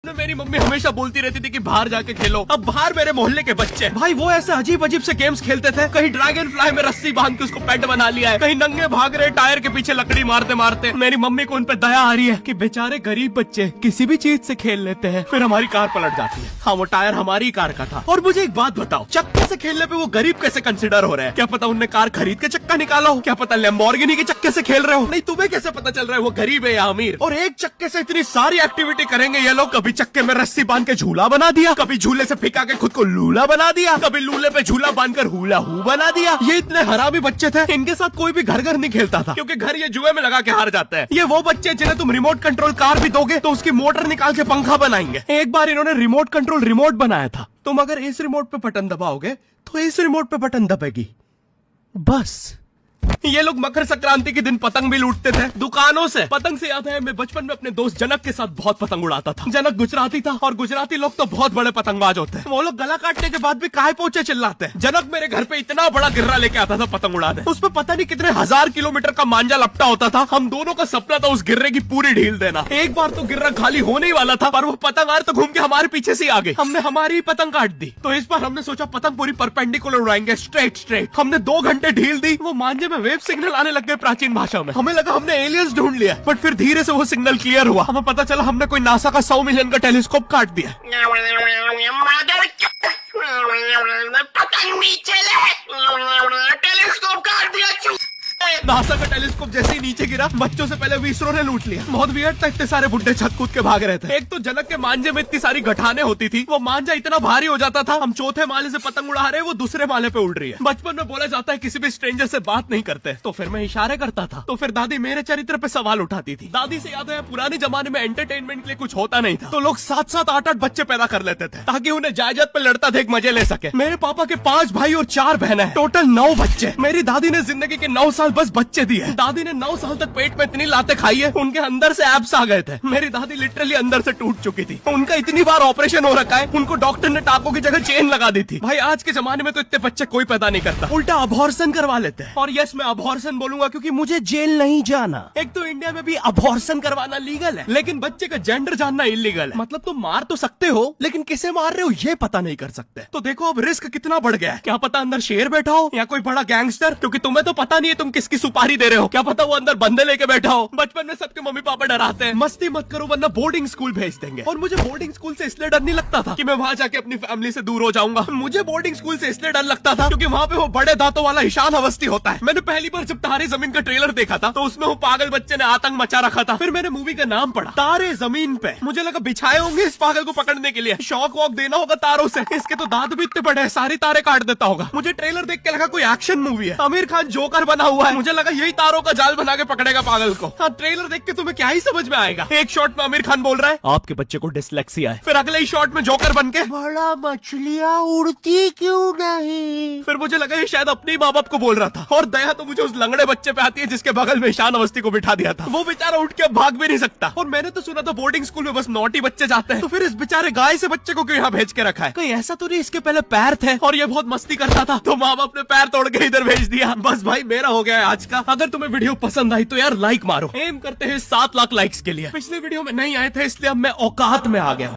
मेरी मम्मी हमेशा बोलती रहती थी कि बाहर जाके खेलो। अब बाहर मेरे मोहल्ले के बच्चे भाई वो ऐसे अजीब अजीब से गेम्स खेलते थे। कहीं ड्रैगन फ्लाई में रस्सी बांध के उसको पेट बना लिया है, कहीं नंगे भाग रहे टायर के पीछे लकड़ी मारते मारते। मेरी मम्मी को उन पे दया आ रही है कि बेचारे गरीब बच्चे किसी भी चीज से खेल लेते हैं, फिर हमारी कार पलट जाती है। हाँ वो टायर हमारी कार का था। और मुझे एक बात बताओ, चक्के से खेलने पे वो गरीब कैसे कंसिडर हो रहे हैं? क्या पता उनने कार खरीद के चक्का निकाला हो, क्या पता लैम्बोर्गिनी के चक्के से खेल रहे हो। नहीं तुम्हें कैसे पता चल रहा है वो गरीब है या अमीर? और एक चक्के से इतनी सारी एक्टिविटी करेंगे ये लोग। कभी चक्के में रस्सी बांध के झूला बना दिया, कभी झूले से फिका के खुद को लूला बना दिया, कभी लूले पे झूला बांधकर हुला हू बना दिया। ये इतने हरामी बच्चे थे, इनके साथ कोई भी घर घर नहीं खेलता था क्योंकि घर ये जुए में लगा के हार जाते हैं। ये वो बच्चे जिन्हें तुम रिमोट कंट्रोल कार भी दोगे तो उसकी मोटर निकाल के पंखा बनाएंगे। एक बार इन्होंने रिमोट कंट्रोल रिमोट बनाया था, तुम अगर इस रिमोट पे बटन दबाओगे तो इस रिमोट पे बटन दबेगी, बस। ये लोग मकर संक्रांति के दिन पतंग भी लूटते थे दुकानों से। पतंग से याद है मैं बचपन में अपने दोस्त जनक के साथ बहुत पतंग उड़ाता था। जनक गुजराती था और गुजराती लोग तो बहुत बड़े पतंगबाज होते हैं। वो लोग गला काटने के बाद भी काहे पोचे चिल्लाते हैं। जनक मेरे घर पे इतना बड़ा गिर्रा लेके आता था पतंग उड़ाने, उसपे पता नहीं कितने 1000 किलोमीटर का मांझा लपटा होता था। हम दोनों का सपना था उस गिर्रे की पूरी ढील देना। एक बार तो गिर्रा खाली होने ही वाला था पर वो पतंग आर तो घूम के हमारे पीछे से आ गई। हमने हमारी ही पतंग काट दी। तो इस बार हमने सोचा पतंग पूरी परपेंडिकुलर उड़ाएंगे, स्ट्रेट। हमने 2 घंटे ढील दी, वो मांझे में वेव सिग्नल आने लग गए प्राचीन भाषा में। हमें लगा हमने एलियंस ढूंढ लिया, बट फिर धीरे से वो सिग्नल क्लियर हुआ। हमें पता चला हमने कोई नासा का 100 मिलियन का टेलीस्कोप काट दिया। पतंग नीचे ले, टेलीस्कोप काट दिया। नासा का टेलीस्कोप जैसे ही नीचे गिरा बच्चों से पहले विसरो ने लूट लिया। बहुत वियर्ड था, इतने सारे बुड्ढे छत कूद के भाग रहे थे। एक तो जनक के मांझे में इतनी सारी गठाने होती थी, वो मांझा इतना भारी हो जाता था। हम चौथे माले से पतंग उड़ा रहे, वो दूसरे माले पे उड़ रही है। बचपन में बोला जाता है किसी भी स्ट्रेंजर से बात नहीं करते, तो फिर मैं इशारे करता था। तो फिर दादी मेरे चरित्र पे सवाल उठाती थी। दादी से याद है पुराने जमाने में एंटरटेनमेंट के लिए कुछ होता नहीं था, तो लोग 7-7, 8-8 बच्चे पैदा कर लेते थे ताकि उन्हें जायदाद पे लड़ता देख मजे ले सके। मेरे पापा के 5 भाई और 4 बहनें हैं, टोटल 9 बच्चे। मेरी दादी ने जिंदगी के 9 साल बस बच्चे दिए। दादी ने 9 साल तक पेट में इतनी लातें खाई है, उनके अंदर से एब्स आ गए थे। मेरी दादी लिटरली अंदर से टूट चुकी थी। उनका इतनी बार ऑपरेशन हो रखा है, उनको डॉक्टर ने टाकों की जगह चेन लगा दी थी। भाई आज के जमाने में तो इतने बच्चे कोई पैदा नहीं करता, उल्टा अबॉर्शन करवा लेते हैं। और यस मैं अबॉर्शन बोलूंगा क्योंकि मुझे जेल नहीं जाना। एक तो इंडिया में भी अबॉर्शन करवाना लीगल है, लेकिन बच्चे का जेंडर जानना इलीगल है। मतलब तुम मार तो सकते हो लेकिन किसे मार रहे हो ये पता नहीं कर सकते। तो देखो अब रिस्क कितना बढ़ गया है। क्या पता अंदर शेर बैठा हो या कोई बड़ा गैंगस्टर, क्योंकि तुम्हें तो पता नहीं है तुम किसकी सुपारी दे रहे हो। क्या पता वो अंदर बंदे लेके बैठा हो। बचपन में सबके मम्मी पापा डराते हैं मस्ती मत करो वरना बोर्डिंग स्कूल भेज देंगे। और मुझे बोर्डिंग स्कूल से इसलिए डर नहीं लगता था कि मैं वहाँ जाके अपनी फैमिली से दूर हो जाऊंगा। मुझे बोर्डिंग स्कूल से इसलिए डर लगता था क्योंकि वहाँ पे वो बड़े दांतों वाला ईशान अवस्थी होता है। मैंने पहली बार जब तारे जमीन का ट्रेलर देखा था तो उसमें वो पागल बच्चे ने आतंक मचा रखा था। फिर मैंने मूवी का नाम पढ़ा तारे जमीन पे। मुझे लगा बिछाए होंगे इस पागल को पकड़ने के लिए, शॉक वॉक देना होगा तारों से। इसके तो दांत भी इतने बड़े हैं, सारी तारे काट देता होगा। मुझे ट्रेलर देख के लगा कोई एक्शन मूवी है, आमिर खान जोकर बना हुआ है। मुझे लगा यही तारों का जाल बना के पकड़ेगा पागल को। हाँ ट्रेलर देख के तुम्हें क्या ही समझ में आएगा। एक शॉट में आमिर खान बोल रहा है आपके बच्चे को डिसलेक्सिया है, फिर अगले ही शॉट में जोकर बन के बड़ा मछलियाँ उड़ती क्यों नहीं। फिर मुझे लगा ये शायद अपने माँ बाप को बोल रहा था। और दया तो मुझे उस लंगड़े बच्चे पे आती है जिसके बगल में ईशान अवस्थी को बिठा दिया था। वो बेचारा उठ के भाग भी नहीं सकता। और मैंने तो सुना था बोर्डिंग स्कूल में बस नॉटी बच्चे जाते हैं, तो फिर इस बेचारे गाय से बच्चे को क्यों यहाँ भेज के रखा है? कहीं ऐसा तो नहीं इसके पहले पैर थे और ये बहुत मस्ती करता था तो माँ बाप ने पैर तोड़ के इधर भेज दिया। बस भाई मेरा हो गया है आज का। अगर तुम्हें वीडियो पसंद आई तो यार लाइक मारो। एम करते हैं 7 लाख लाइक्स के लिए। पिछले वीडियो में नहीं आए थे इसलिए अब मैं औकात में आ गया।